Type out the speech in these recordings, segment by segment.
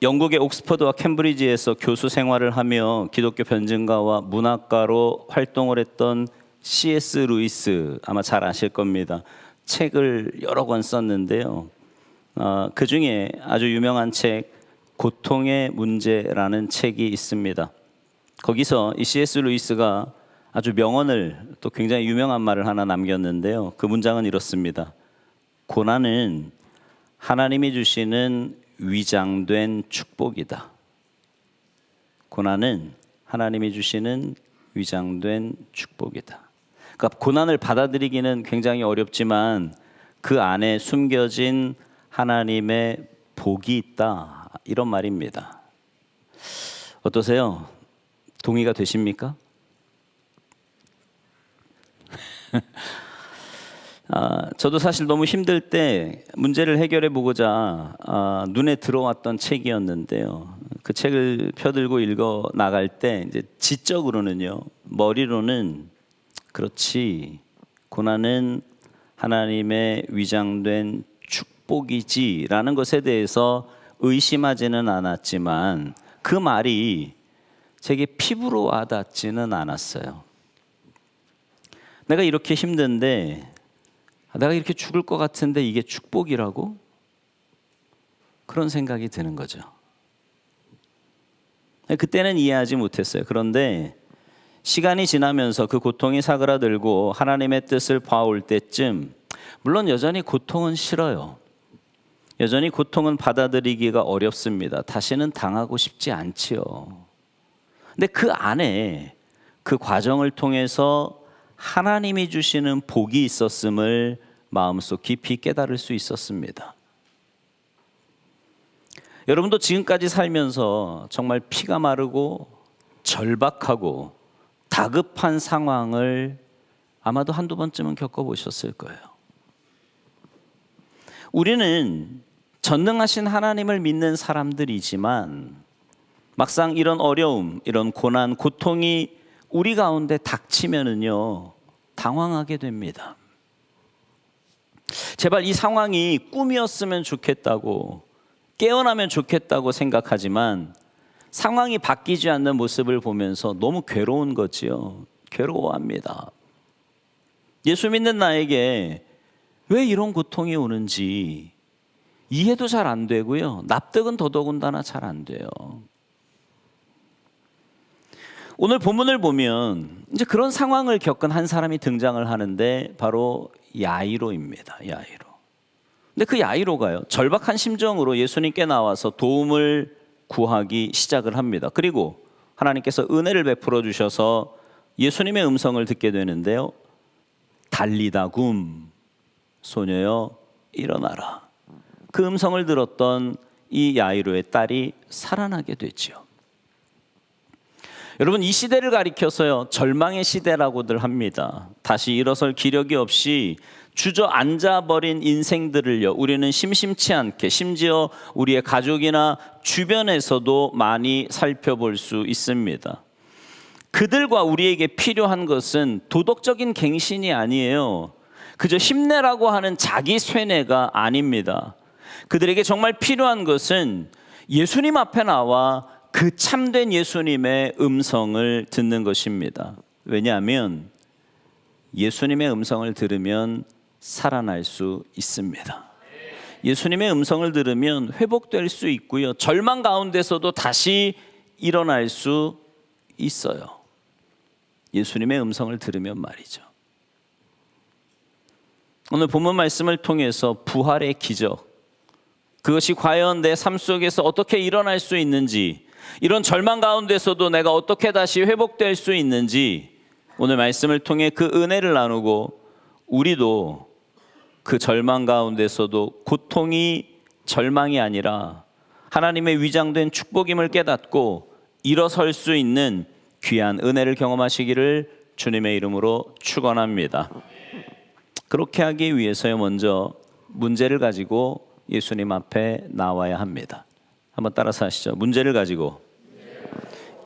영국의 옥스퍼드와 캠브리지에서 교수 생활을 하며 기독교 변증가와 문학가로 활동을 했던 C.S. 루이스, 아마 잘 아실 겁니다. 책을 여러 권 썼는데요. 그 중에 아주 유명한 책 고통의 문제라는 책이 있습니다. 거기서 이 C.S. 루이스가 아주 명언을, 또 굉장히 유명한 말을 하나 남겼는데요. 그 문장은 이렇습니다. 고난은 하나님이 주시는 위장된 축복이다. 고난은 하나님이 주시는 위장된 축복이다. 그러니까 고난을 받아들이기는 굉장히 어렵지만 그 안에 숨겨진 하나님의 복이 있다, 이런 말입니다. 어떠세요? 동의가 되십니까? 저도 사실 너무 힘들 때 문제를 해결해 보고자 눈에 들어왔던 책이었는데요. 그 책을 펴들고 읽어 나갈 때 이제 지적으로는요, 머리로는 그렇지, 고난은 하나님의 위장된 축복이지라는 것에 대해서 의심하지는 않았지만 그 말이 제게 피부로 와닿지는 않았어요. 내가 이렇게 힘든데, 내가 이렇게 죽을 것 같은데 이게 축복이라고? 그런 생각이 드는 거죠. 그때는 이해하지 못했어요. 그런데 시간이 지나면서 그 고통이 사그라들고 하나님의 뜻을 봐올 때쯤, 물론 여전히 고통은 싫어요. 여전히 고통은 받아들이기가 어렵습니다. 다시는 당하고 싶지 않지요. 근데 그 안에, 그 과정을 통해서 하나님이 주시는 복이 있었음을 마음속 깊이 깨달을 수 있었습니다. 여러분도 지금까지 살면서 정말 피가 마르고 절박하고 다급한 상황을 아마도 한두 번쯤은 겪어보셨을 거예요. 우리는 전능하신 하나님을 믿는 사람들이지만 막상 이런 어려움, 이런 고난, 고통이 우리 가운데 닥치면은요, 당황하게 됩니다. 제발 이 상황이 꿈이었으면 좋겠다고, 깨어나면 좋겠다고 생각하지만 상황이 바뀌지 않는 모습을 보면서 너무 괴로운 거지요. 괴로워합니다. 예수 믿는 나에게 왜 이런 고통이 오는지 이해도 잘 안 되고요, 납득은 더더군다나 잘 안 돼요. 오늘 본문을 보면 이제 그런 상황을 겪은 한 사람이 등장을 하는데 바로 야이로입니다. 야이로. 근데 그 야이로가요, 절박한 심정으로 예수님께 나와서 도움을 구하기 시작을 합니다. 그리고 하나님께서 은혜를 베풀어 주셔서 예수님의 음성을 듣게 되는데요. 달리다굼, 소녀여 일어나라. 그 음성을 들었던 이 야이로의 딸이 살아나게 되죠. 여러분, 이 시대를 가리켜서요, 절망의 시대라고들 합니다. 다시 일어설 기력이 없이 주저앉아 버린 인생들을요, 우리는 심심치 않게, 심지어 우리의 가족이나 주변에서도 많이 살펴볼 수 있습니다. 그들과 우리에게 필요한 것은 도덕적인 갱신이 아니에요. 그저 힘내라고 하는 자기 쇠뇌가 아닙니다. 그들에게 정말 필요한 것은 예수님 앞에 나와 그 참된 예수님의 음성을 듣는 것입니다. 왜냐하면 예수님의 음성을 들으면 살아날 수 있습니다. 예수님의 음성을 들으면 회복될 수 있고요, 절망 가운데서도 다시 일어날 수 있어요. 예수님의 음성을 들으면 말이죠. 오늘 본문 말씀을 통해서 부활의 기적, 그것이 과연 내 삶 속에서 어떻게 일어날 수 있는지, 이런 절망 가운데서도 내가 어떻게 다시 회복될 수 있는지 오늘 말씀을 통해 그 은혜를 나누고, 우리도 그 절망 가운데서도 고통이 절망이 아니라 하나님의 위장된 축복임을 깨닫고 일어설 수 있는 귀한 은혜를 경험하시기를 주님의 이름으로 축원합니다. 그렇게 하기 위해서요, 먼저 문제를 가지고 예수님 앞에 나와야 합니다. 한번 따라서 하시죠. 문제를 가지고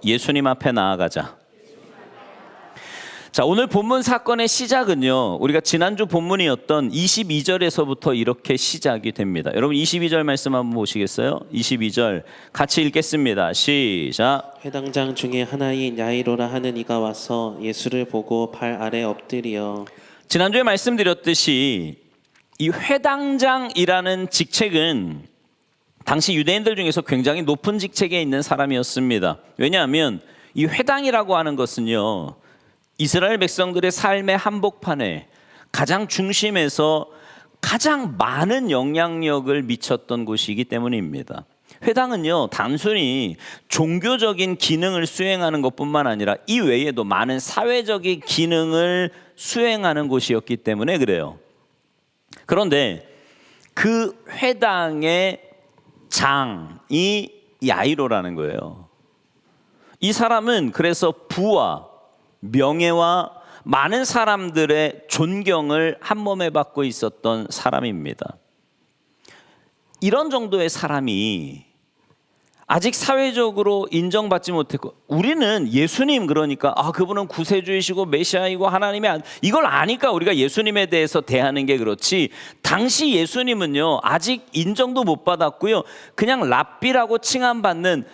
예수님 앞에 나아가자. 자, 오늘 본문 사건의 시작은요, 우리가 지난주 본문이었던 22절에서부터 이렇게 시작이 됩니다. 여러분 22절 말씀 한번 보시겠어요? 22절 같이 읽겠습니다. 시작. 회당장 중에 하나인 야이로라 하는 이가 와서 예수를 보고 발 아래 엎드려. 지난주에 말씀드렸듯이 이 회당장이라는 직책은 당시 유대인들 중에서 굉장히 높은 직책에 있는 사람이었습니다. 왜냐하면 이 회당이라고 하는 것은요, 이스라엘 백성들의 삶의 한복판에 가장 중심에서 가장 많은 영향력을 미쳤던 곳이기 때문입니다. 회당은요, 단순히 종교적인 기능을 수행하는 것뿐만 아니라 이 외에도 많은 사회적인 기능을 수행하는 곳이었기 때문에 그래요. 그런데 그 회당의 장이 야이로라는 거예요. 이 사람은 그래서 부와 명예와 많은 사람들의 존경을 한 몸에 받고 있었던 사람입니다. 이런 정도의 사람이 아직 사회적으로 인정받지 못했고, 우리는 예수님, 그러니까 그분은 구세주이시고 메시아이고 하나님의 이걸 아니까 우리가 예수님에 대해서 대하는 게 그렇지, 당시 예수님은요 아직 인정도 못 받았고요, 그냥 랍비라고 칭함받는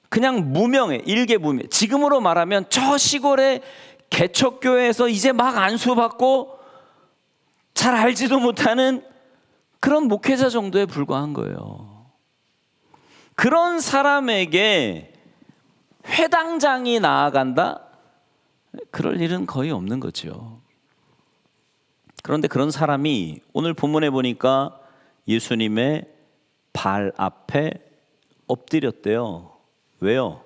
그냥 무명의 일개무명, 지금으로 말하면 저 시골의 개척교회에서 이제 막 안수받고 잘 알지도 못하는 그런 목회자 정도에 불과한 거예요. 그런 사람에게 회당장이 나아간다? 그럴 일은 거의 없는 거죠. 그런데 그런 사람이 오늘 본문에 보니까 예수님의 발 앞에 엎드렸대요. 왜요?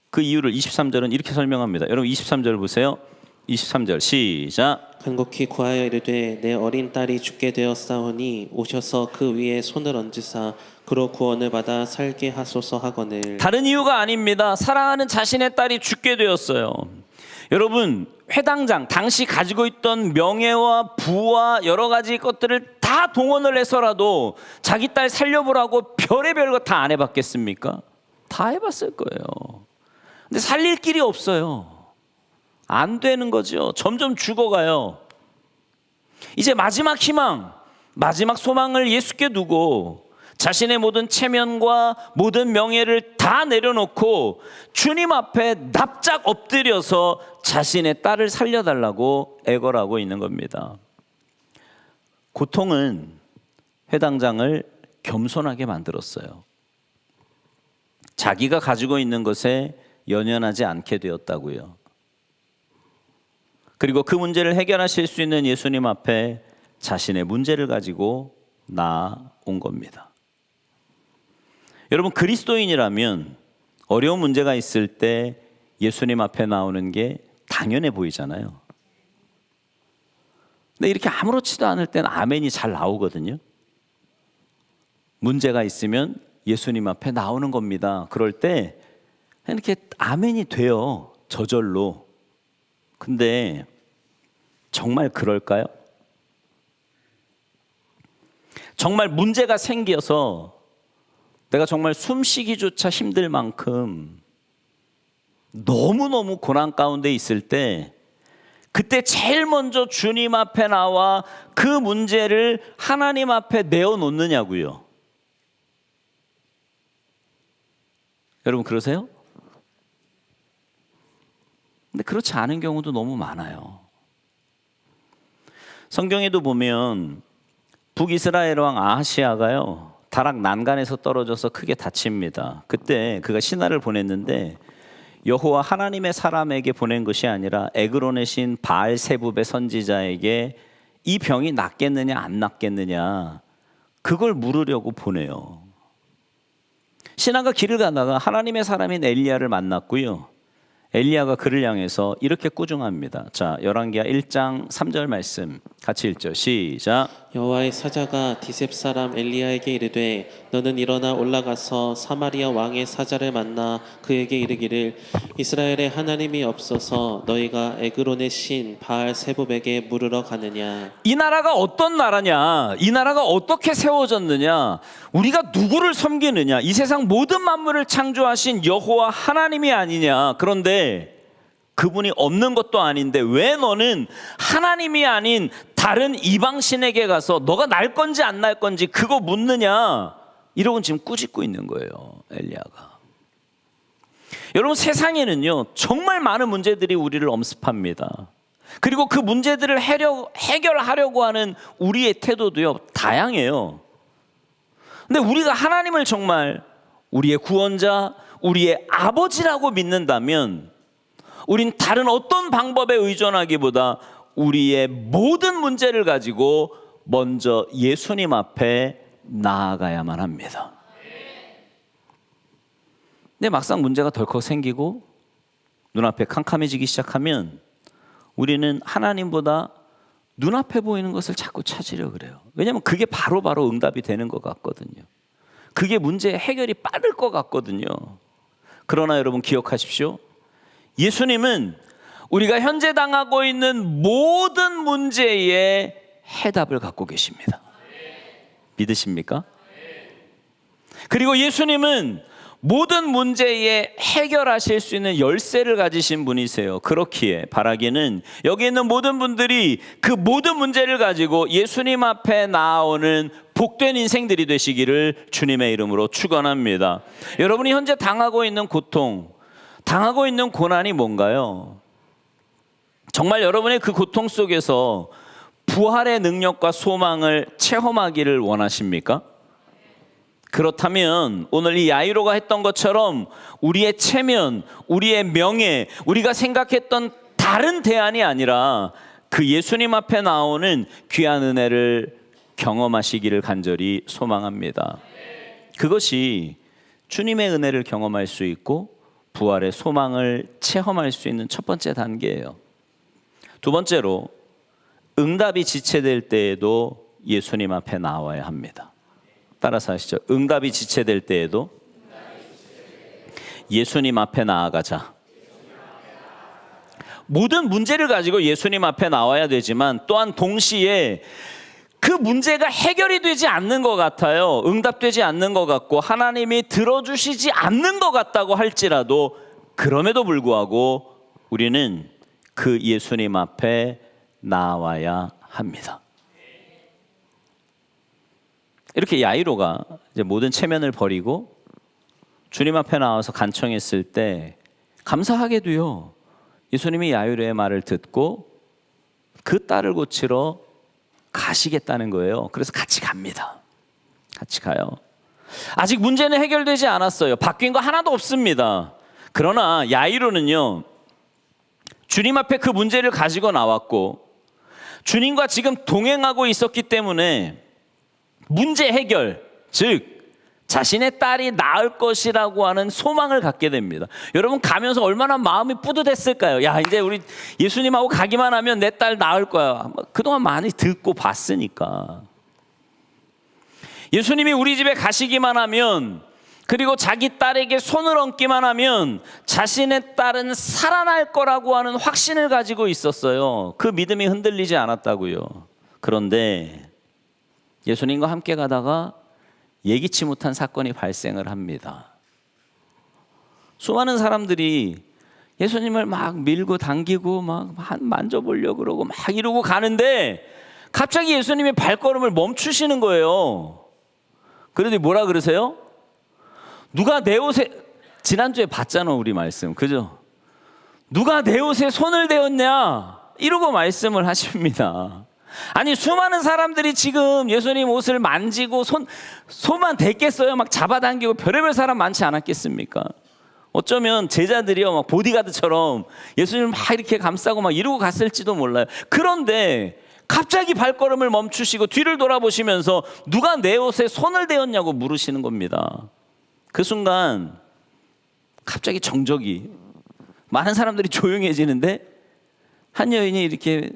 그 이유를 23절은 이렇게 설명합니다. 여러분 23절 보세요. 23절 시작. 간곡히 구하여 이르되 내 어린 딸이 죽게 되었사오니 오셔서 그 위에 손을 얹으사 그로 구원을 받아 살게 하소서 하거늘. 다른 이유가 아닙니다. 사랑하는 자신의 딸이 죽게 되었어요. 여러분, 회당장 당시 가지고 있던 명예와 부와 여러 가지 것들을 다 동원을 해서라도 자기 딸 살려보라고 별의별 거 다 안 해봤겠습니까? 다 해봤을 거예요. 근데 살릴 길이 없어요. 안 되는 거죠. 점점 죽어가요. 이제 마지막 희망, 마지막 소망을 예수께 두고 자신의 모든 체면과 모든 명예를 다 내려놓고 주님 앞에 납작 엎드려서 자신의 딸을 살려달라고 애걸하고 있는 겁니다. 고통은 회당장을 겸손하게 만들었어요. 자기가 가지고 있는 것에 연연하지 않게 되었다고요. 그리고 그 문제를 해결하실 수 있는 예수님 앞에 자신의 문제를 가지고 나온 겁니다. 여러분, 그리스도인이라면 어려운 문제가 있을 때 예수님 앞에 나오는 게 당연해 보이잖아요. 근데 이렇게 아무렇지도 않을 땐 아멘이 잘 나오거든요. 문제가 있으면 예수님 앞에 나오는 겁니다. 그럴 때 이렇게 아멘이 돼요. 저절로. 근데 정말 그럴까요? 정말 문제가 생겨서 내가 정말 숨쉬기조차 힘들 만큼 너무너무 고난 가운데 있을 때 그때 제일 먼저 주님 앞에 나와 그 문제를 하나님 앞에 내어놓느냐고요. 여러분 그러세요? 근데 그렇지 않은 경우도 너무 많아요. 성경에도 보면 북이스라엘 왕 아하시아가요, 다락 난간에서 떨어져서 크게 다칩니다. 그때 그가 신하를 보냈는데 여호와 하나님의 사람에게 보낸 것이 아니라 에그론의 신 바알세붑의 선지자에게 이 병이 낫겠느냐 안 낫겠느냐 그걸 물으려고 보내요. 신하가 길을 가다가 하나님의 사람인 엘리야를 만났고요. 엘리야가 그를 향해서 이렇게 꾸중합니다. 자, 열왕기하 1장 3절 말씀 같이 읽죠. 시작. 여호와의 사자가 디셉 사람 엘리야에게 이르되 너는 일어나 올라가서 사마리아 왕의 사자를 만나 그에게 이르기를 이스라엘에 하나님이 없어서 너희가 에그론의 신 바알세붑에게 물으러 가느냐. 이 나라가 어떤 나라냐, 이 나라가 어떻게 세워졌느냐, 우리가 누구를 섬기느냐, 이 세상 모든 만물을 창조하신 여호와 하나님이 아니냐. 그런데 그분이 없는 것도 아닌데 왜 너는 하나님이 아닌 다른 이방신에게 가서 너가 날 건지 안 날 건지 그거 묻느냐? 이러고 지금 꾸짖고 있는 거예요, 엘리야가. 여러분, 세상에는요 정말 많은 문제들이 우리를 엄습합니다. 그리고 그 문제들을 해결하려고 하는 우리의 태도도요 다양해요. 근데 우리가 하나님을 정말 우리의 구원자, 우리의 아버지라고 믿는다면 우린 다른 어떤 방법에 의존하기보다 우리의 모든 문제를 가지고 먼저 예수님 앞에 나아가야만 합니다. 근데 막상 문제가 덜컥 생기고 눈앞에 캄캄해지기 시작하면 우리는 하나님보다 눈앞에 보이는 것을 자꾸 찾으려 그래요. 왜냐하면 그게 바로바로 응답이 되는 것 같거든요. 그게 문제의 해결이 빠를 것 같거든요. 그러나 여러분 기억하십시오. 예수님은 우리가 현재 당하고 있는 모든 문제의 해답을 갖고 계십니다. 믿으십니까? 그리고 예수님은 모든 문제에 해결하실 수 있는 열쇠를 가지신 분이세요. 그렇기에 바라기는 여기 있는 모든 분들이 그 모든 문제를 가지고 예수님 앞에 나아오는 복된 인생들이 되시기를 주님의 이름으로 축원합니다. 여러분이 현재 당하고 있는 고통, 당하고 있는 고난이 뭔가요? 정말 여러분의 그 고통 속에서 부활의 능력과 소망을 체험하기를 원하십니까? 그렇다면 오늘 이 야이로가 했던 것처럼 우리의 체면, 우리의 명예, 우리가 생각했던 다른 대안이 아니라 그 예수님 앞에 나오는 귀한 은혜를 경험하시기를 간절히 소망합니다. 그것이 주님의 은혜를 경험할 수 있고 부활의 소망을 체험할 수 있는 첫 번째 단계예요. 두 번째로 응답이 지체될 때에도 예수님 앞에 나와야 합니다. 따라서 하시죠. 응답이 지체될 때에도 예수님 앞에 나아가자. 모든 문제를 가지고 예수님 앞에 나와야 되지만 또한 동시에 그 문제가 해결이 되지 않는 것 같아요. 응답되지 않는 것 같고 하나님이 들어주시지 않는 것 같다고 할지라도 그럼에도 불구하고 우리는 그 예수님 앞에 나와야 합니다. 이렇게 야이로가 이제 모든 체면을 버리고 주님 앞에 나와서 간청했을 때 감사하게도요 예수님이 야이로의 말을 듣고 그 딸을 고치러 가시겠다는 거예요. 그래서 같이 갑니다. 같이 가요. 아직 문제는 해결되지 않았어요. 바뀐 거 하나도 없습니다. 그러나 야이로는요 주님 앞에 그 문제를 가지고 나왔고 주님과 지금 동행하고 있었기 때문에 문제 해결, 즉 자신의 딸이 나을 것이라고 하는 소망을 갖게 됩니다. 여러분 가면서 얼마나 마음이 뿌듯했을까요? 야, 이제 우리 예수님하고 가기만 하면 내 딸 나을 거야. 그동안 많이 듣고 봤으니까. 예수님이 우리 집에 가시기만 하면, 그리고 자기 딸에게 손을 얹기만 하면 자신의 딸은 살아날 거라고 하는 확신을 가지고 있었어요. 그 믿음이 흔들리지 않았다고요. 그런데 예수님과 함께 가다가 예기치 못한 사건이 발생을 합니다. 수많은 사람들이 예수님을 막 밀고 당기고 막 만져보려고 그러고 막 이러고 가는데 갑자기 예수님이 발걸음을 멈추시는 거예요. 그러더니 뭐라 그러세요? 누가 내 옷에, 지난주에 봤잖아 우리 말씀, 그죠? 누가 내 옷에 손을 대었냐? 이러고 말씀을 하십니다. 아니 수많은 사람들이 지금 예수님 옷을 만지고 손만 댔겠어요? 막 잡아당기고 별의별 사람 많지 않았겠습니까? 어쩌면 제자들이요 막 보디가드처럼 예수님을 막 이렇게 감싸고 막 이러고 갔을지도 몰라요. 그런데 갑자기 발걸음을 멈추시고 뒤를 돌아보시면서 누가 내 옷에 손을 대었냐고 물으시는 겁니다. 그 순간 갑자기 정적이, 많은 사람들이 조용해지는데 한 여인이 이렇게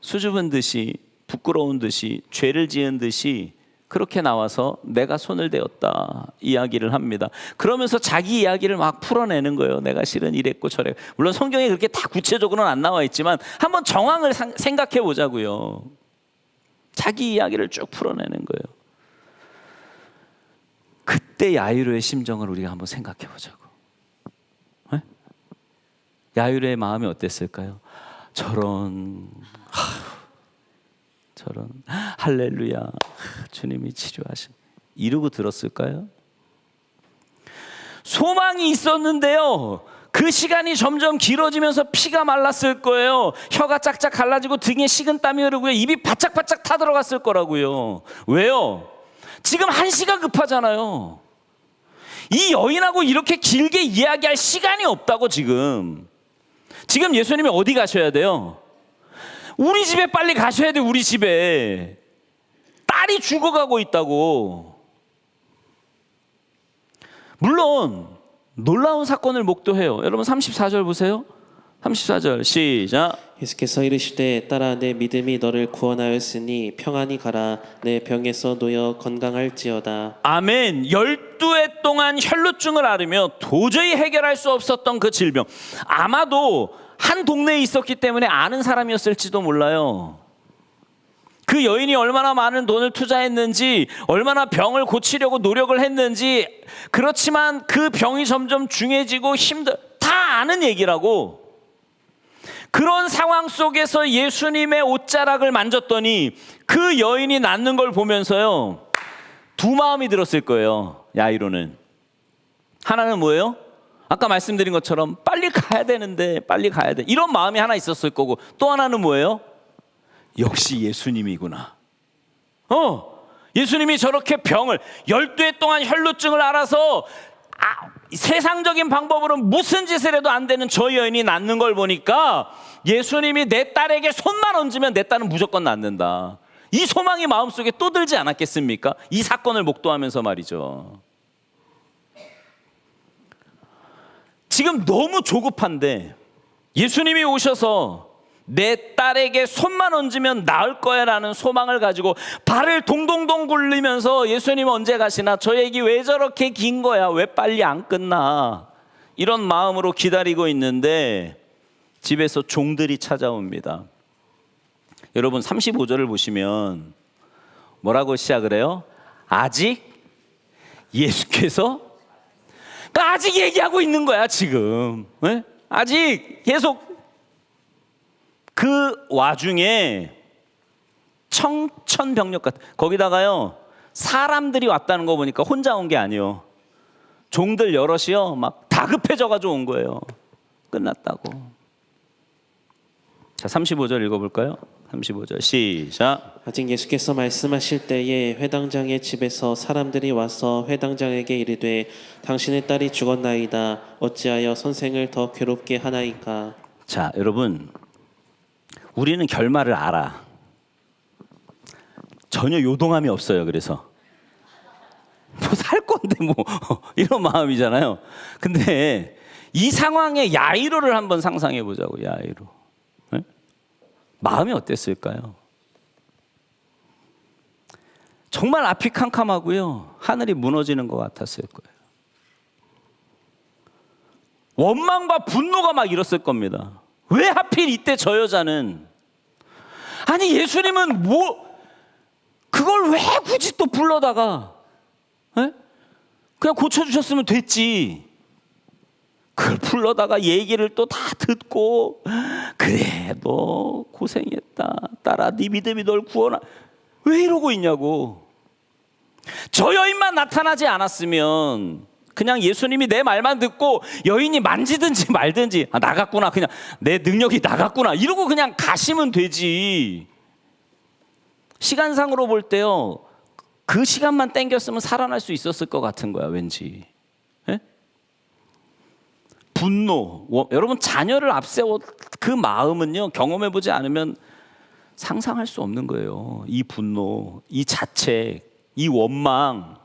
수줍은 듯이, 부끄러운 듯이, 죄를 지은 듯이 그렇게 나와서 내가 손을 대었다 이야기를 합니다. 그러면서 자기 이야기를 막 풀어내는 거예요. 내가 실은 이랬고 저랬고. 물론 성경에 그렇게 다 구체적으로는 안 나와 있지만 한번 정황을 생각해 보자고요. 자기 이야기를 쭉 풀어내는 거예요. 그때 야이로의 심정을 우리가 한번 생각해 보자고. 네? 야이로의 마음이 어땠을까요? 저런 할렐루야, 주님이 치료하신, 이러고 들었을까요? 소망이 있었는데요, 그 시간이 점점 길어지면서 피가 말랐을 거예요. 혀가 짝짝 갈라지고 등에 식은땀이 흐르고요, 입이 바짝바짝 타들어갔을 거라고요. 왜요? 지금 한시가 급하잖아요. 이 여인하고 이렇게 길게 이야기할 시간이 없다고. 지금 예수님이 어디 가셔야 돼요? 우리 집에 빨리 가셔야 돼요. 우리 집에 딸이 죽어가고 있다고. 물론 놀라운 사건을 목도해요. 여러분 34절 보세요. 34절 시작. 예수께서 이르시되 딸아 내 믿음이 너를 구원하였으니 평안히 가라 내 병에서 놓여 건강할지어다. 아멘. 12해 동안 혈루증을 앓으며 도저히 해결할 수 없었던 그 질병, 아마도 한 동네에 있었기 때문에 아는 사람이었을지도 몰라요. 그 여인이 얼마나 많은 돈을 투자했는지, 얼마나 병을 고치려고 노력을 했는지, 그렇지만 그 병이 점점 중해지고 다 아는 얘기라고. 그런 상황 속에서 예수님의 옷자락을 만졌더니 그 여인이 낫는 걸 보면서요, 두 마음이 들었을 거예요. 야이로는 하나는 뭐예요? 아까 말씀드린 것처럼 빨리 가야 되는데, 빨리 가야 돼, 이런 마음이 하나 있었을 거고, 또 하나는 뭐예요? 역시 예수님이구나. 예수님이 저렇게 병을 12해 동안 혈루증을 앓아서 세상적인 방법으로 무슨 짓을 해도 안 되는 저 여인이 낫는 걸 보니까 예수님이 내 딸에게 손만 얹으면 내 딸은 무조건 낫는다, 이 소망이 마음속에 또 들지 않았겠습니까? 이 사건을 목도하면서 말이죠. 지금 너무 조급한데 예수님이 오셔서 내 딸에게 손만 얹으면 나을 거야 라는 소망을 가지고 발을 동동동 굴리면서 예수님 언제 가시나? 저 얘기 왜 저렇게 긴 거야? 왜 빨리 안 끝나? 이런 마음으로 기다리고 있는데 집에서 종들이 찾아옵니다. 여러분 35절을 보시면 뭐라고 시작을 해요? 아직 예수께서, 그러니까 아직 얘기하고 있는 거야 지금. 네? 아직 계속. 그 와중에 청천벽력 같은, 거기다가요 사람들이 왔다는 거 보니까 혼자 온 게 아니에요. 종들 여럿이요 막 다급해져가지고 온 거예요. 끝났다고. 자 35절 읽어볼까요? 35절 시작. 아직 예수께서 말씀하실 때에 회당장의 집에서 사람들이 와서 회당장에게 이르되 당신의 딸이 죽었나이다. 어찌하여 선생을 더 괴롭게 하나이까? 자 여러분, 우리는 결말을 알아. 전혀 요동함이 없어요. 그래서 뭐 살 건데 뭐 이런 마음이잖아요. 근데 이 상황에 야이로를 한번 상상해 보자고. 야이로, 네? 마음이 어땠을까요? 정말 앞이 캄캄하고요, 하늘이 무너지는 것 같았을 거예요. 원망과 분노가 막 일었을 겁니다. 왜 하필 이때 저 여자는, 아니 예수님은 그걸 왜 굳이 또 불러다가, 에? 그냥 고쳐주셨으면 됐지. 그걸 불러다가 얘기를 또 다 듣고, 그래 너 고생했다, 딸아 네 믿음이 널 구원하, 왜 이러고 있냐고. 저 여인만 나타나지 않았으면 그냥 예수님이 내 말만 듣고 여인이 만지든지 말든지, 나갔구나, 그냥 내 능력이 나갔구나 이러고 그냥 가시면 되지. 시간상으로 볼 때요, 그 시간만 땡겼으면 살아날 수 있었을 것 같은 거야 왠지. 에? 분노, 여러분 자녀를 앞세워 그 마음은요, 경험해보지 않으면 상상할 수 없는 거예요. 이 분노, 이 자책, 이 원망.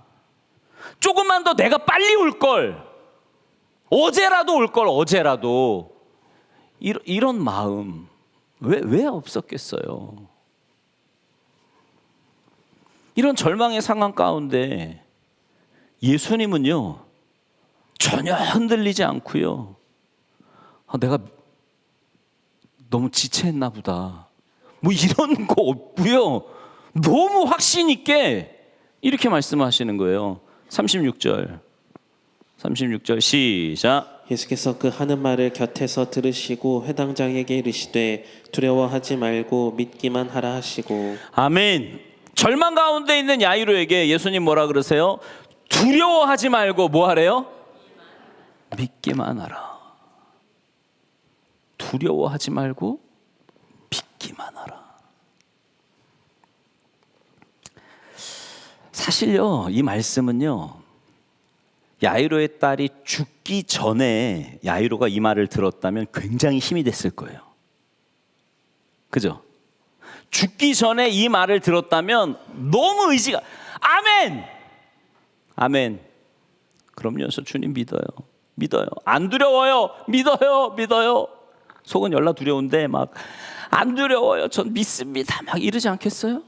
조금만 더 내가 빨리 올 걸, 어제라도 올 걸, 어제라도. 이런 마음 왜 없었겠어요? 이런 절망의 상황 가운데 예수님은요 전혀 흔들리지 않고요, 내가 너무 지체했나 보다 뭐 이런 거 없고요, 너무 확신 있게 이렇게 말씀하시는 거예요. 36절 시작. 예수께서 그 하는 말을 곁에서 들으시고 회당장에게 이르시되 두려워하지 말고 믿기만 하라 하시고. 아멘. 절망 가운데 있는 야이로에게 예수님 뭐라 그러세요? 두려워하지 말고 뭐 하래요? 믿기만 하라. 두려워하지 말고 믿기만 하라. 사실요, 이 말씀은요, 야이로의 딸이 죽기 전에 야이로가 이 말을 들었다면 굉장히 힘이 됐을 거예요. 그죠? 죽기 전에 이 말을 들었다면 너무 의지가, 아멘! 아멘. 그럼요, 저 주님 믿어요. 믿어요. 안 두려워요. 믿어요. 믿어요. 속은 열나 두려운데 막 안 두려워요. 전 믿습니다. 막 이러지 않겠어요?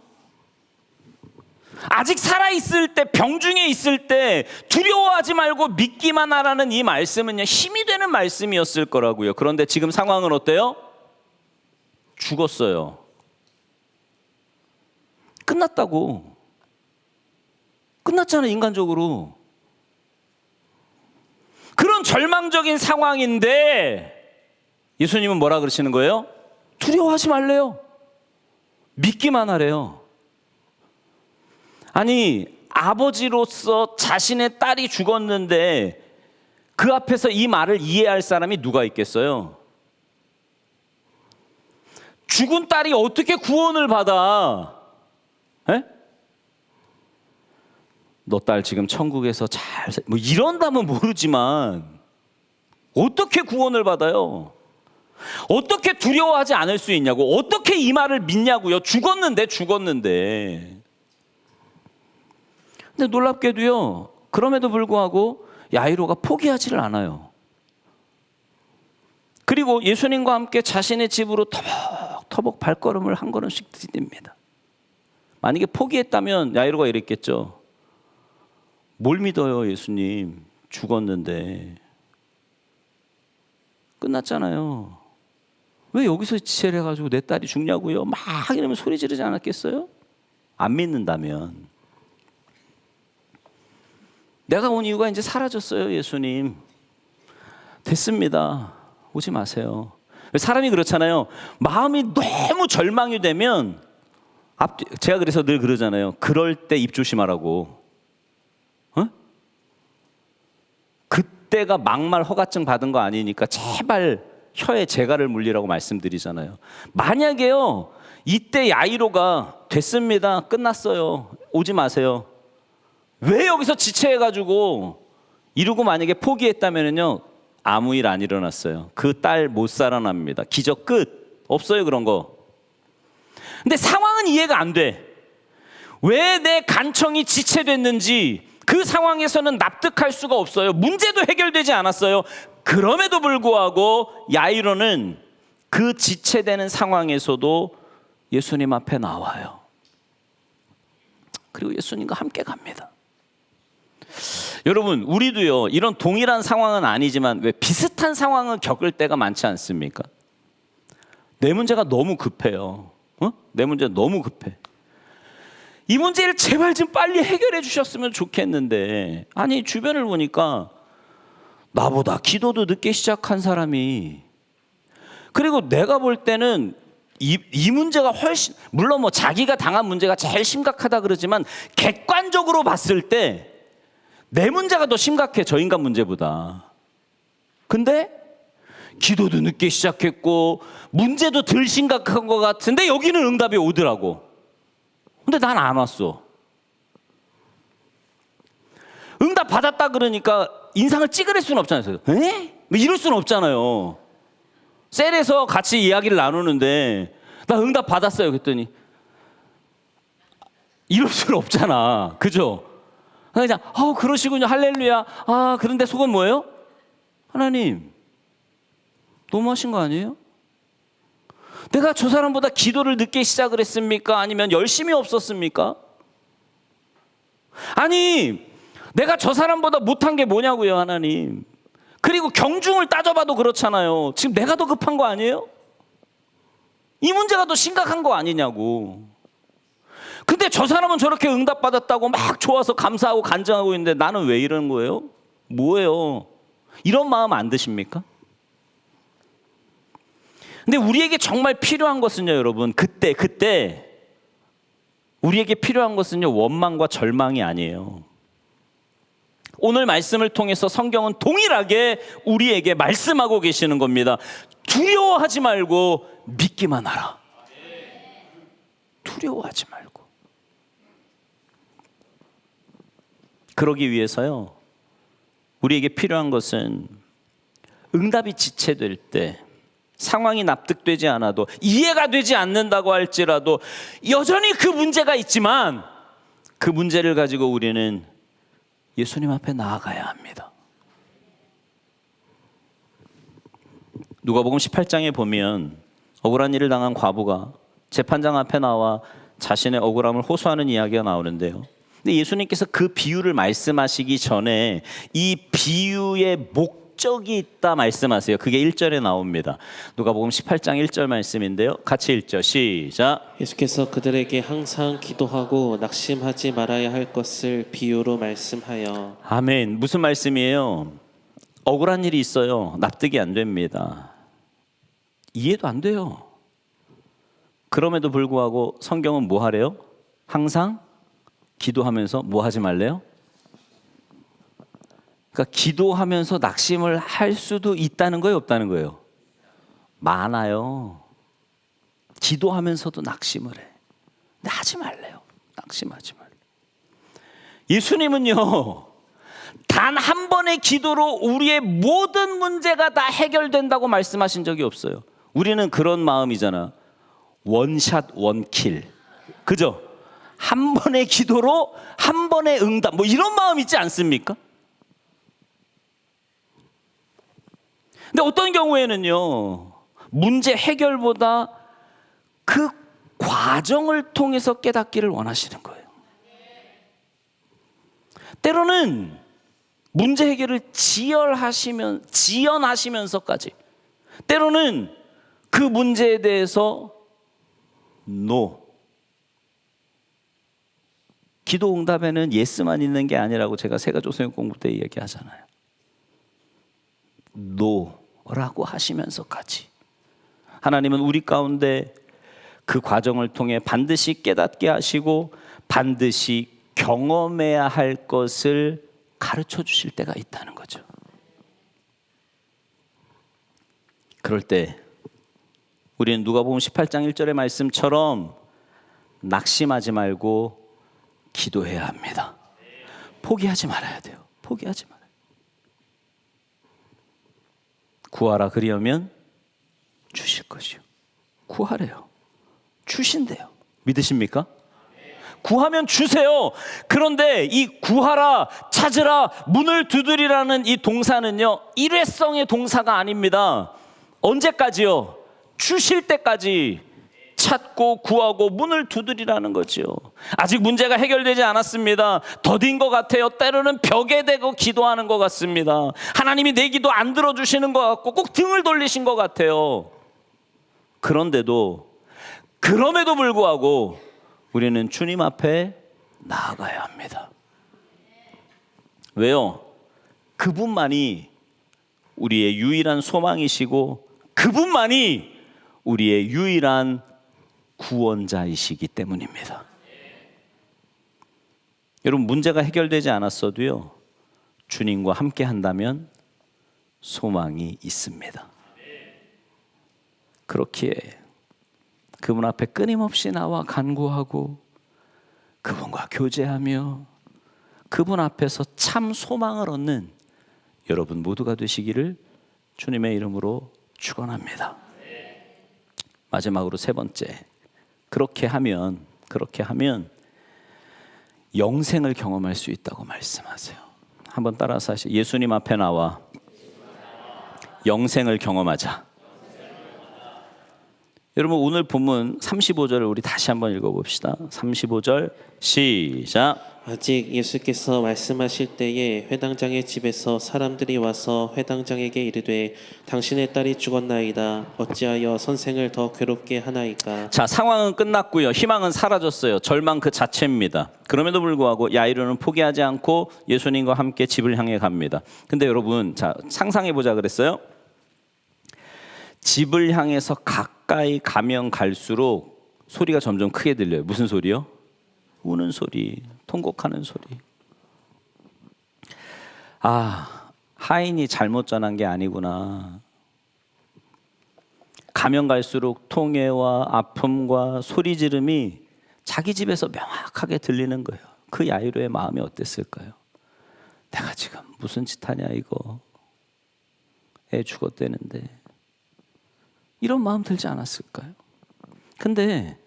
아직 살아있을 때, 병중에 있을 때 두려워하지 말고 믿기만 하라는 이 말씀은요, 힘이 되는 말씀이었을 거라고요. 그런데 지금 상황은 어때요? 죽었어요. 끝났다고. 끝났잖아요, 인간적으로. 그런 절망적인 상황인데 예수님은 뭐라 그러시는 거예요? 두려워하지 말래요. 믿기만 하래요. 아니, 아버지로서 자신의 딸이 죽었는데 그 앞에서 이 말을 이해할 사람이 누가 있겠어요? 죽은 딸이 어떻게 구원을 받아? 너 딸 지금 천국에서 뭐 이런다면 모르지만 어떻게 구원을 받아요? 어떻게 두려워하지 않을 수 있냐고. 어떻게 이 말을 믿냐고요. 죽었는데. 근데 놀랍게도요, 그럼에도 불구하고 야이로가 포기하지를 않아요. 그리고 예수님과 함께 자신의 집으로 터벅터벅 발걸음을 한 걸음씩 디딥니다. 만약에 포기했다면 야이로가 이랬겠죠. 뭘 믿어요, 예수님. 죽었는데. 끝났잖아요. 왜 여기서 지체를 해가지고 내 딸이 죽냐고요? 막 이러면 소리 지르지 않았겠어요? 안 믿는다면. 내가 온 이유가 이제 사라졌어요, 예수님. 됐습니다. 오지 마세요. 사람이 그렇잖아요. 마음이 너무 절망이 되면 제가 그래서 늘 그러잖아요. 그럴 때 입 조심하라고. 그때가 막말 허가증 받은 거 아니니까 제발 혀에 재갈을 물리라고 말씀드리잖아요. 만약에요, 이때 야이로가 됐습니다. 끝났어요. 오지 마세요. 왜 여기서 지체해가지고 이러고 만약에 포기했다면요, 아무 일 안 일어났어요. 그 딸 못 살아납니다. 기적 끝. 없어요, 그런 거. 근데 상황은 이해가 안 돼. 왜 내 간청이 지체됐는지 그 상황에서는 납득할 수가 없어요. 문제도 해결되지 않았어요. 그럼에도 불구하고 야이로는 그 지체되는 상황에서도 예수님 앞에 나와요. 그리고 예수님과 함께 갑니다. 여러분, 우리도요, 이런 동일한 상황은 아니지만 왜 비슷한 상황을 겪을 때가 많지 않습니까? 내 문제가 너무 급해요. 내 문제가 너무 급해. 이 문제를 제발 좀 빨리 해결해 주셨으면 좋겠는데, 아니, 주변을 보니까 나보다 기도도 늦게 시작한 사람이, 그리고 내가 볼 때는 이 문제가 훨씬, 물론 뭐 자기가 당한 문제가 제일 심각하다 그러지만 객관적으로 봤을 때 내 문제가 더 심각해, 저 인간 문제보다. 근데 기도도 늦게 시작했고 문제도 덜 심각한 것 같은데 여기는 응답이 오더라고. 근데 난 안 왔어. 응답 받았다 그러니까 인상을 찌그릴 수는 없잖아요. 에? 뭐 이럴 수는 없잖아요. 셀에서 같이 이야기를 나누는데 나 응답 받았어요 그랬더니 이럴 수는 없잖아. 그죠? 그냥 그러시군요. 할렐루야. 그런데 속은 뭐예요? 하나님, 너무하신 거 아니에요? 내가 저 사람보다 기도를 늦게 시작을 했습니까? 아니면 열심히 없었습니까? 아니, 내가 저 사람보다 못한 게 뭐냐고요, 하나님. 그리고 경중을 따져봐도 그렇잖아요. 지금 내가 더 급한 거 아니에요? 이 문제가 더 심각한 거 아니냐고. 근데 저 사람은 저렇게 응답받았다고 막 좋아서 감사하고 간증하고 있는데 나는 왜 이러는 거예요? 뭐예요? 이런 마음 안 드십니까? 근데 우리에게 정말 필요한 것은요, 여러분, 그때 우리에게 필요한 것은요, 원망과 절망이 아니에요. 오늘 말씀을 통해서 성경은 동일하게 우리에게 말씀하고 계시는 겁니다. 두려워하지 말고 믿기만 하라. 두려워하지 말고. 그러기 위해서요, 우리에게 필요한 것은 응답이 지체될 때, 상황이 납득되지 않아도, 이해가 되지 않는다고 할지라도 여전히 그 문제가 있지만 그 문제를 가지고 우리는 예수님 앞에 나아가야 합니다. 누가복음 18장에 보면 억울한 일을 당한 과부가 재판장 앞에 나와 자신의 억울함을 호소하는 이야기가 나오는데요. 근데 예수님께서 그 비유를 말씀하시기 전에 이 비유의 목적이 있다 말씀하세요. 그게 1절에 나옵니다. 누가복음 18장 1절 말씀인데요. 같이 읽죠. 시작. 예수께서 그들에게 항상 기도하고 낙심하지 말아야 할 것을 비유로 말씀하여. 아멘. 무슨 말씀이에요? 억울한 일이 있어요. 납득이 안 됩니다. 이해도 안 돼요. 그럼에도 불구하고 성경은 뭐 하래요? 항상 기도하면서 뭐 하지 말래요? 그러니까 기도하면서 낙심을 할 수도 있다는 거예요, 없다는 거예요? 많아요. 기도하면서도 낙심을 해. 근데 하지 말래요. 낙심하지 말래요. 예수님은요, 단 한 번의 기도로 우리의 모든 문제가 다 해결된다고 말씀하신 적이 없어요. 우리는 그런 마음이잖아. 원샷 원킬. 그죠? 한 번의 기도로 한 번의 응답, 뭐 이런 마음 있지 않습니까? 근데 어떤 경우에는요, 문제 해결보다 그 과정을 통해서 깨닫기를 원하시는 거예요. 때로는 문제 해결을 지연하시면서까지, 때로는 그 문제에 대해서 기도 응답에는 예스만 있는 게 아니라고 제가 세가족성경 공부 때 얘기하잖아요. 라고 하시면서까지 하나님은 우리 가운데 그 과정을 통해 반드시 깨닫게 하시고 반드시 경험해야 할 것을 가르쳐 주실 때가 있다는 거죠. 그럴 때 우리는 누가복음 18장 1절의 말씀처럼 낙심하지 말고 기도해야 합니다. 포기하지 말아야 돼요. 포기하지 말아요. 구하라 그리하면 주실 것이요. 구하래요. 주신대요. 믿으십니까? 구하면 주세요. 그런데 이 구하라, 찾으라, 문을 두드리라는 이 동사는요, 일회성의 동사가 아닙니다. 언제까지요? 주실 때까지 찾고 구하고 문을 두드리라는 거죠. 아직 문제가 해결되지 않았습니다. 더딘 것 같아요. 때로는 벽에 대고 기도하는 것 같습니다. 하나님이 내 기도 안 들어주시는 것 같고 꼭 등을 돌리신 것 같아요. 그럼에도 불구하고 우리는 주님 앞에 나아가야 합니다. 왜요? 그분만이 우리의 유일한 소망이시고 그분만이 우리의 유일한 구원자이시기 때문입니다. 여러분, 문제가 해결되지 않았어도요, 주님과 함께 한다면 소망이 있습니다. 그렇기에 그분 앞에 끊임없이 나와 간구하고 그분과 교제하며 그분 앞에서 참 소망을 얻는 여러분 모두가 되시기를 주님의 이름으로 축원합니다. 마지막으로 세 번째, 그렇게 하면 영생을 경험할 수 있다고 말씀하세요. 한번 따라서 하시죠. 예수님 앞에 나와 영생을 경험하자. 여러분, 오늘 본문 35절을 우리 다시 한번 읽어봅시다. 35절 시작. 아직 예수께서 말씀하실 때에 회당장의 집에서 사람들이 와서 회당장에게 이르되 당신의 딸이 죽었나이다. 어찌하여 선생을 더 괴롭게 하나이까? 자, 상황은 끝났고요. 희망은 사라졌어요. 절망 그 자체입니다. 그럼에도 불구하고 야이로는 포기하지 않고 예수님과 함께 집을 향해 갑니다. 근데 여러분, 자, 상상해 보자 그랬어요. 집을 향해서 가까이 가면 갈수록 소리가 점점 크게 들려요. 무슨 소리요? 우는 소리, 통곡하는 소리. 아, 하인이 잘못 전한 게 아니구나. 가면 갈수록 통해와 아픔과 소리 지름이 자기 집에서 명확하게 들리는 거예요. 그 야이로의 마음이 어땠을까요? 내가 지금 무슨 짓 하냐 이거. 애 죽었대는데. 이런 마음 들지 않았을까요? 근데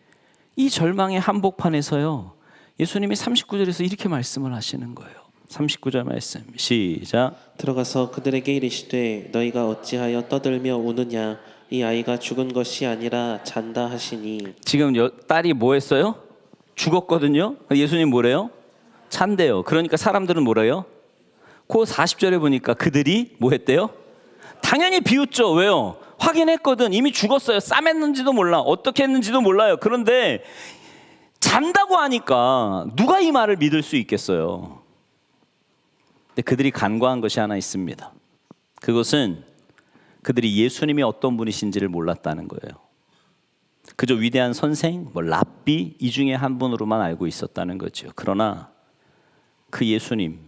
이 절망의 한복판에서요, 예수님이 39절에서 이렇게 말씀을 하시는 거예요. 39절 말씀 시작. 들어가서 그들에게 이르시되 너희가 어찌하여 떠들며 우느냐? 이 아이가 죽은 것이 아니라 잔다 하시니. 지금 딸이 뭐 했어요? 죽었거든요. 예수님 뭐래요? 잔대요. 그러니까 사람들은 뭐래요? 그 40절에 보니까 그들이 뭐 했대요? 당연히 비웃죠. 왜요? 확인했거든. 이미 죽었어요. 싸맸는지도 몰라. 어떻게 했는지도 몰라요. 그런데 잔다고 하니까 누가 이 말을 믿을 수 있겠어요? 근데 그들이 간과한 것이 하나 있습니다. 그것은 그들이 예수님이 어떤 분이신지를 몰랐다는 거예요. 그저 위대한 선생, 랍비 이 중에 한 분으로만 알고 있었다는 거죠. 그러나 그 예수님,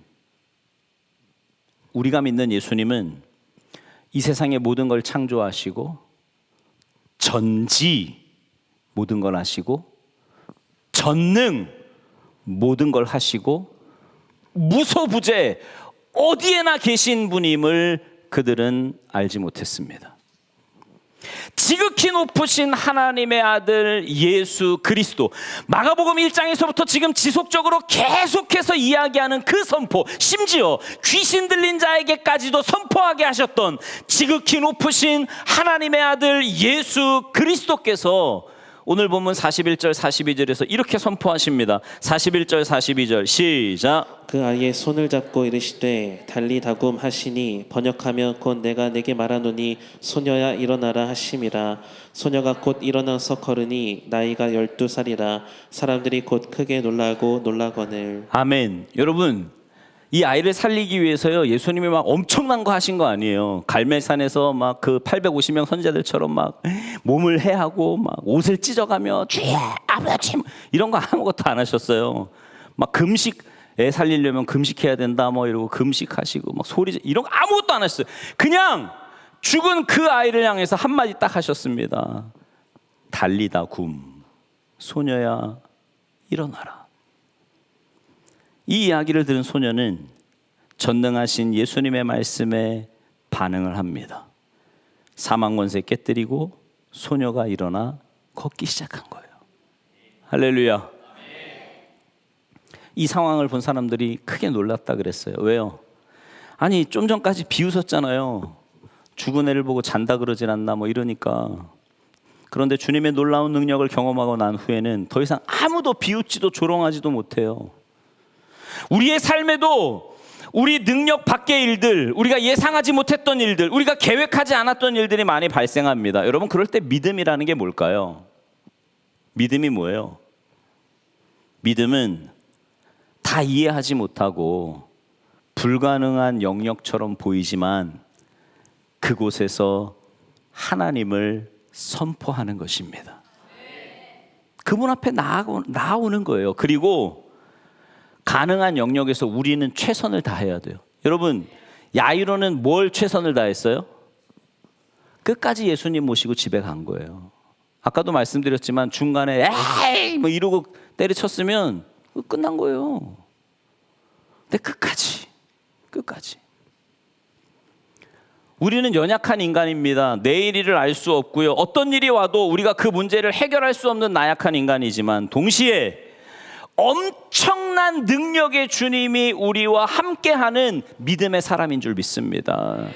우리가 믿는 예수님은 이 세상의 모든 걸 창조하시고 전지 모든 걸 하시고 전능 모든 걸 하시고 무소부재 어디에나 계신 분임을 그들은 알지 못했습니다. 지극히 높으신 하나님의 아들 예수 그리스도, 마가복음 1장에서부터 지금 지속적으로 계속해서 이야기하는 그 선포, 심지어 귀신 들린 자에게까지도 선포하게 하셨던 지극히 높으신 하나님의 아들 예수 그리스도께서 오늘 본문 41절 42절에서 이렇게 선포하십니다. 41절 42절 시작. 그 아이의 손을 잡고 이르시되 달리 다굼 하시니 번역하면 곧 내가 내게 말하노니 소녀야 일어나라 하심이라. 소녀가 곧 일어나서 걸으니 나이가 12살이라. 사람들이 곧 크게 놀라고 놀라거늘. 아멘. 여러분, 이 아이를 살리기 위해서요, 예수님이 막 엄청난 거 하신 거 아니에요. 갈멜산에서 막 그 850명 선자들처럼 막 몸을 해하고 막 옷을 찢어가며 주여 아버지 이런 거 아무것도 안 하셨어요. 막 금식, 애 살리려면 금식해야 된다 뭐 이러고 금식하시고 막 소리 이런 거 아무것도 안 하셨어요. 그냥 죽은 그 아이를 향해서 한마디 딱 하셨습니다. 달리다 굼, 소녀야 일어나라. 이 이야기를 들은 소녀는 전능하신 예수님의 말씀에 반응을 합니다. 사망 권세 깨뜨리고 소녀가 일어나 걷기 시작한 거예요. 할렐루야. 이 상황을 본 사람들이 크게 놀랐다 그랬어요. 왜요? 아니 좀 전까지 비웃었잖아요. 죽은 애를 보고 잔다 그러진 않나 뭐 이러니까. 그런데 주님의 놀라운 능력을 경험하고 난 후에는 더 이상 아무도 비웃지도 조롱하지도 못해요. 우리의 삶에도 우리 능력 밖의 일들, 우리가 예상하지 못했던 일들, 우리가 계획하지 않았던 일들이 많이 발생합니다. 여러분, 그럴 때 믿음이라는 게 뭘까요? 믿음이 뭐예요? 믿음은 다 이해하지 못하고 불가능한 영역처럼 보이지만 그곳에서 하나님을 선포하는 것입니다. 그분 앞에 나오는 거예요. 그리고 가능한 영역에서 우리는 최선을 다해야 돼요. 여러분, 야이로는 뭘 최선을 다했어요? 끝까지 예수님 모시고 집에 간 거예요. 아까도 말씀드렸지만 중간에 에이 뭐 이러고 때려쳤으면 끝난 거예요. 근데 끝까지 우리는 연약한 인간입니다. 내일 일을 알 수 없고요. 어떤 일이 와도 우리가 그 문제를 해결할 수 없는 나약한 인간이지만 동시에 엄청난 능력의 주님이 우리와 함께하는 믿음의 사람인 줄 믿습니다.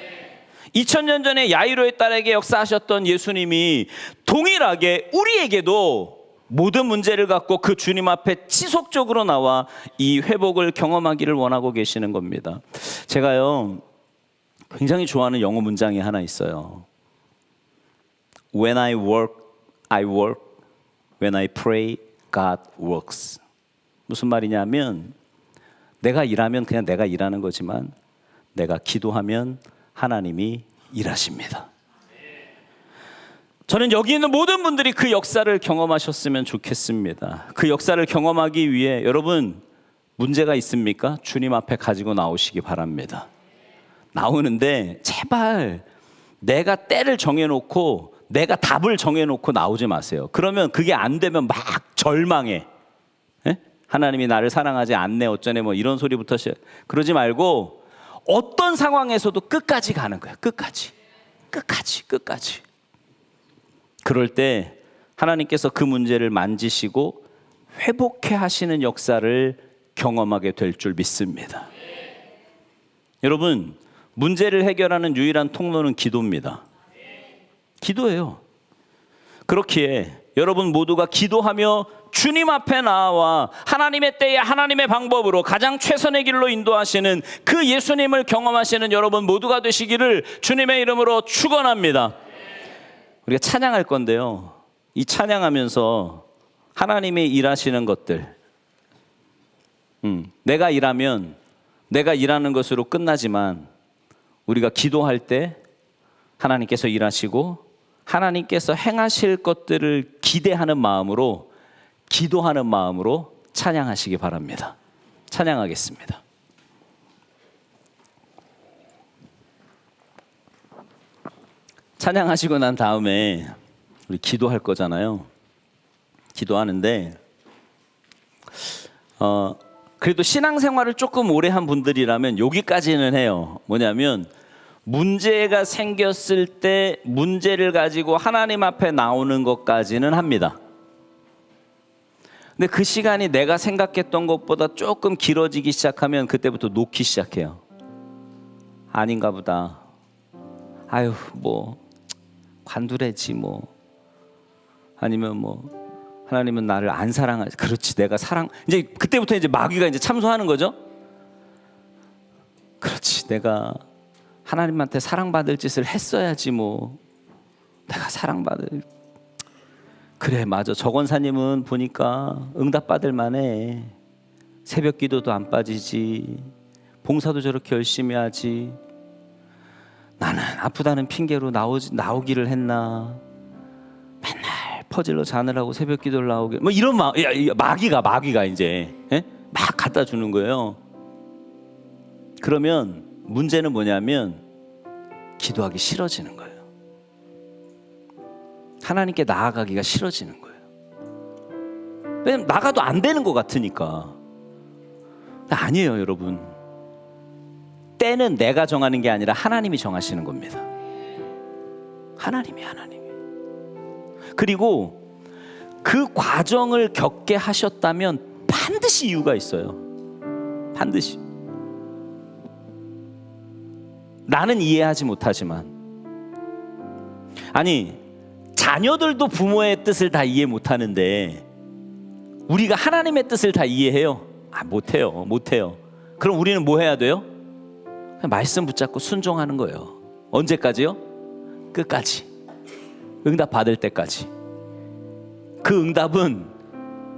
2000년 전에 야이로의 딸에게 역사하셨던 예수님이 동일하게 우리에게도 모든 문제를 갖고 그 주님 앞에 지속적으로 나와 이 회복을 경험하기를 원하고 계시는 겁니다. 제가요 굉장히 좋아하는 영어 문장이 하나 있어요. When I work, I work. When I pray, God works. 무슨 말이냐면 내가 일하면 그냥 내가 일하는 거지만 내가 기도하면 하나님이 일하십니다. 저는 여기 있는 모든 분들이 그 역사를 경험하셨으면 좋겠습니다. 그 역사를 경험하기 위해 여러분 문제가 있습니까? 주님 앞에 가지고 나오시기 바랍니다. 나오는데 제발 내가 때를 정해놓고 내가 답을 정해놓고 나오지 마세요. 그러면 그게 안 되면 막 절망해. 에? 하나님이 나를 사랑하지 않네 어쩌네 뭐 이런 소리부터 그러지 말고 어떤 상황에서도 끝까지 가는 거야. 끝까지. 그럴 때 하나님께서 그 문제를 만지시고 회복해 하시는 역사를 경험하게 될 줄 믿습니다. 여러분, 문제를 해결하는 유일한 통로는 기도입니다. 기도예요. 그렇기에 여러분 모두가 기도하며 주님 앞에 나와 하나님의 때에 하나님의 방법으로 가장 최선의 길로 인도하시는 그 예수님을 경험하시는 여러분 모두가 되시기를 주님의 이름으로 축원합니다. 우리가 찬양할 건데요. 이 찬양하면서 하나님이 일하시는 것들, 내가 일하면 내가 일하는 것으로 끝나지만 우리가 기도할 때 하나님께서 일하시고 하나님께서 행하실 것들을 기대하는 마음으로 기도하는 마음으로 찬양하시기 바랍니다. 찬양하겠습니다. 찬양하시고 난 다음에 우리 기도할 거잖아요. 기도하는데 그래도 신앙생활을 조금 오래 한 분들이라면 여기까지는 해요. 뭐냐면 문제가 생겼을 때 문제를 가지고 하나님 앞에 나오는 것까지는 합니다. 근데 그 시간이 내가 생각했던 것보다 조금 길어지기 시작하면 그때부터 놓기 시작해요. 아닌가 보다. 아유 뭐 관두래지 뭐 아니면 뭐 하나님은 나를 안 사랑하지. 그렇지 내가 사랑 이제 그때부터 이제 마귀가 이제 참소하는 거죠. 그렇지 내가 하나님한테 사랑받을 짓을 했어야지 뭐 내가 사랑받을 그래 맞아 저 권사님은 보니까 응답받을 만해. 새벽 기도도 안 빠지지 봉사도 저렇게 열심히 하지. 나는 아프다는 핑계로 나오기를 했나. 맨날 퍼질러 자느라고 새벽 기도를 나오길 뭐 이런 마귀가 이제 막 갖다 주는 거예요. 그러면 문제는 뭐냐면 기도하기 싫어지는 거예요. 하나님께 나아가기가 싫어지는 거예요. 왜냐면 나가도 안 되는 것 같으니까. 아니에요 여러분. 때는 내가 정하는 게 아니라 하나님이 정하시는 겁니다. 하나님이. 그리고 그 과정을 겪게 하셨다면 반드시 이유가 있어요. 반드시. 나는 이해하지 못하지만 아니 자녀들도 부모의 뜻을 다 이해 못하는데 우리가 하나님의 뜻을 다 이해해요? 못해요. 그럼 우리는 뭐 해야 돼요? 그냥 말씀 붙잡고 순종하는 거예요. 언제까지요? 끝까지. 응답 받을 때까지. 그 응답은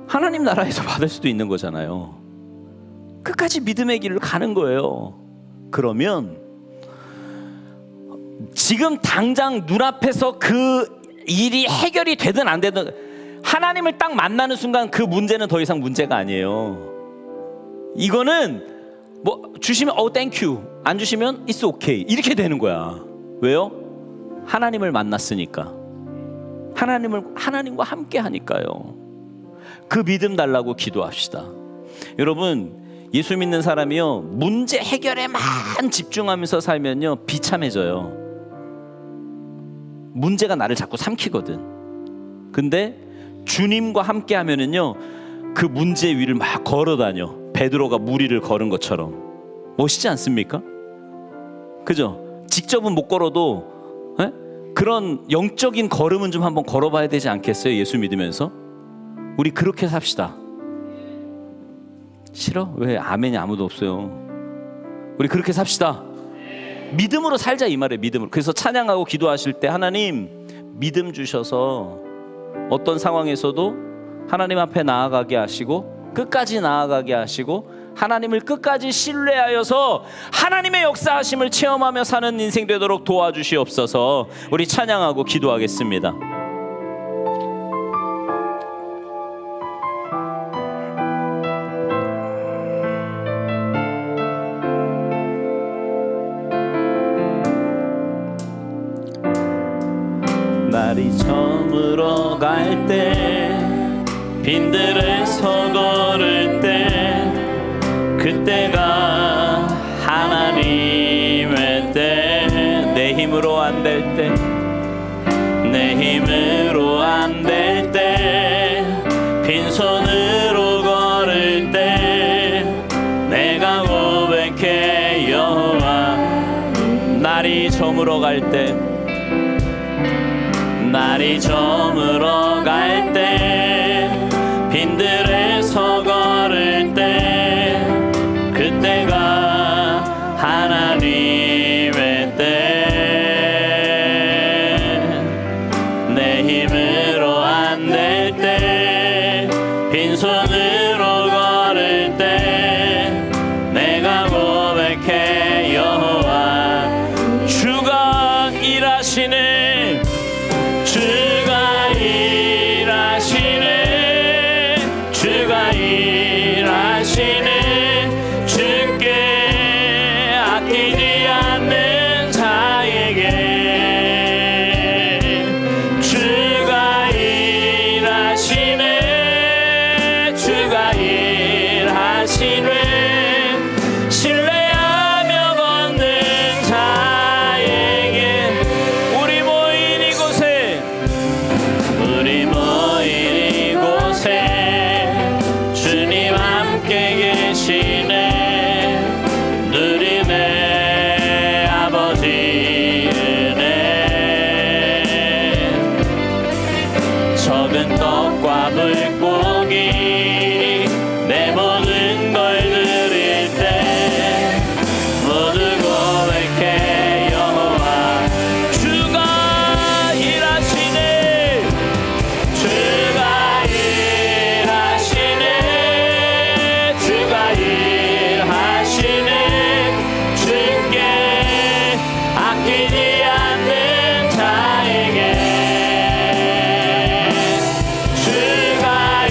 하나님 나라에서 받을 수도 있는 거잖아요. 끝까지 믿음의 길을 가는 거예요. 그러면 지금 당장 눈앞에서 그 일이 해결이 되든 안 되든 하나님을 딱 만나는 순간 그 문제는 더 이상 문제가 아니에요. 이거는 뭐 주시면 땡큐 안 주시면 it's okay 이렇게 되는 거야. 왜요? 하나님을 만났으니까. 하나님과 함께 하니까요. 그 믿음 달라고 기도합시다. 여러분 예수 믿는 사람이요 문제 해결에만 집중하면서 살면요 비참해져요. 문제가 나를 자꾸 삼키거든. 근데 주님과 함께 하면은요 그 문제 위를 막 걸어다녀. 베드로가 물 위를 걸은 것처럼. 멋있지 않습니까? 그죠? 직접은 못 걸어도 그런 영적인 걸음은 좀 한번 걸어봐야 되지 않겠어요? 예수 믿으면서 우리 그렇게 삽시다. 싫어? 왜 아멘이 아무도 없어요? 우리 그렇게 삽시다. 믿음으로 살자 이 말이에요. 믿음으로. 그래서 찬양하고 기도하실 때 하나님 믿음 주셔서 어떤 상황에서도 하나님 앞에 나아가게 하시고 끝까지 나아가게 하시고 하나님을 끝까지 신뢰하여서 하나님의 역사하심을 체험하며 사는 인생 되도록 도와주시옵소서. 우리 찬양하고 기도하겠습니다. 날이 저물어 갈 때 빈들에서 걸을 때 그때가 하나님의 때 내 힘으로 안 될 때 내 힘으로 안 될 때 빈손으로 걸을 때 내가 고백해 여호와 날이 저물어 갈 때 날이 저물어 갈 때 빈들에서 걸을 때 그때가 하나님의 때 내 힘으로 안 될 때 빈손으로 걸을 때 내가 고백해 여호와 주가 일하시네 주가 일하시네 주가 일하시네 주께 아끼지 않는 자에게 주가 일하시네 주가 일하시네 신뢰하며 걷는 자에게 우리 모인 이곳에 주님 함께 계시네 누리네 아버지 은혜 적은 떡과 물고기 내 모든 걸 드릴 때 모두 고백해 여호와 주가 일하시네 주가 일하시네 주가 일하시네 주께 아끼지 않는 자에게 주가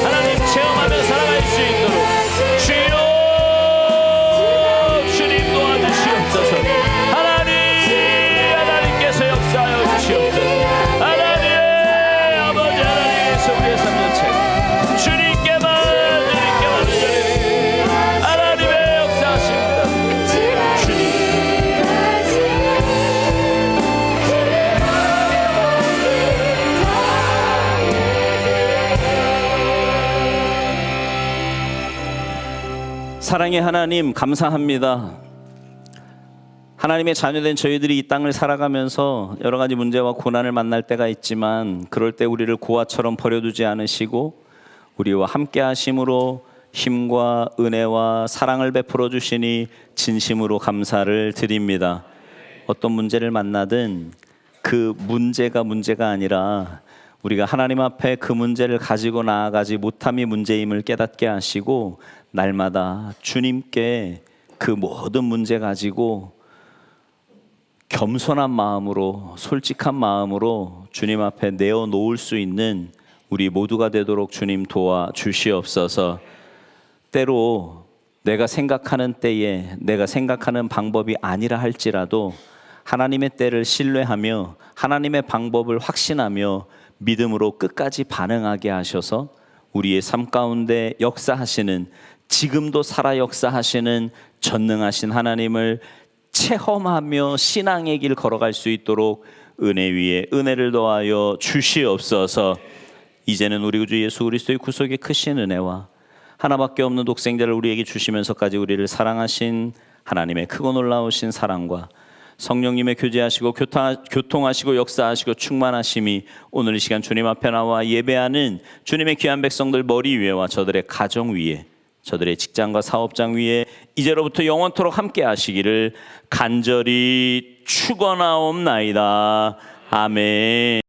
하나님 체험하며 살아갈 수 있도록 주여 주님 도와주시옵소서. 하나님께서 역사하여 주시옵소서. 하나님 아버지 하나님께서 우리의 삶 전체 주님께만 하나님의 역사하십니다. 주님 사랑의 하나님 감사합니다. 하나님의 자녀된 저희들이 이 땅을 살아가면서 여러 가지 문제와 고난을 만날 때가 있지만 그럴 때 우리를 고아처럼 버려두지 않으시고 우리와 함께 하심으로 힘과 은혜와 사랑을 베풀어 주시니 진심으로 감사를 드립니다. 어떤 문제를 만나든 그 문제가 아니라 우리가 하나님 앞에 그 문제를 가지고 나아가지 못함이 문제임을 깨닫게 하시고 날마다 주님께 그 모든 문제 가지고 겸손한 마음으로 솔직한 마음으로 주님 앞에 내어놓을 수 있는 우리 모두가 되도록 주님 도와주시옵소서. 때로 내가 생각하는 때에 내가 생각하는 방법이 아니라 할지라도 하나님의 때를 신뢰하며 하나님의 방법을 확신하며 믿음으로 끝까지 반응하게 하셔서 우리의 삶 가운데 역사하시는 지금도 살아 역사하시는 전능하신 하나님을 체험하며 신앙의 길 걸어갈 수 있도록 은혜 위에 은혜를 더하여 주시옵소서. 이제는 우리 주 예수 그리스도의 구속의 크신 은혜와 하나밖에 없는 독생자를 우리에게 주시면서까지 우리를 사랑하신 하나님의 크고 놀라우신 사랑과 성령님의 교제하시고 교통하시고 역사하시고 충만하심이 오늘 이 시간 주님 앞에 나와 예배하는 주님의 귀한 백성들 머리 위에와 저들의 가정 위에 저들의 직장과 사업장 위에 이제로부터 영원토록 함께 하시기를 간절히 축원하옵나이다. 아멘.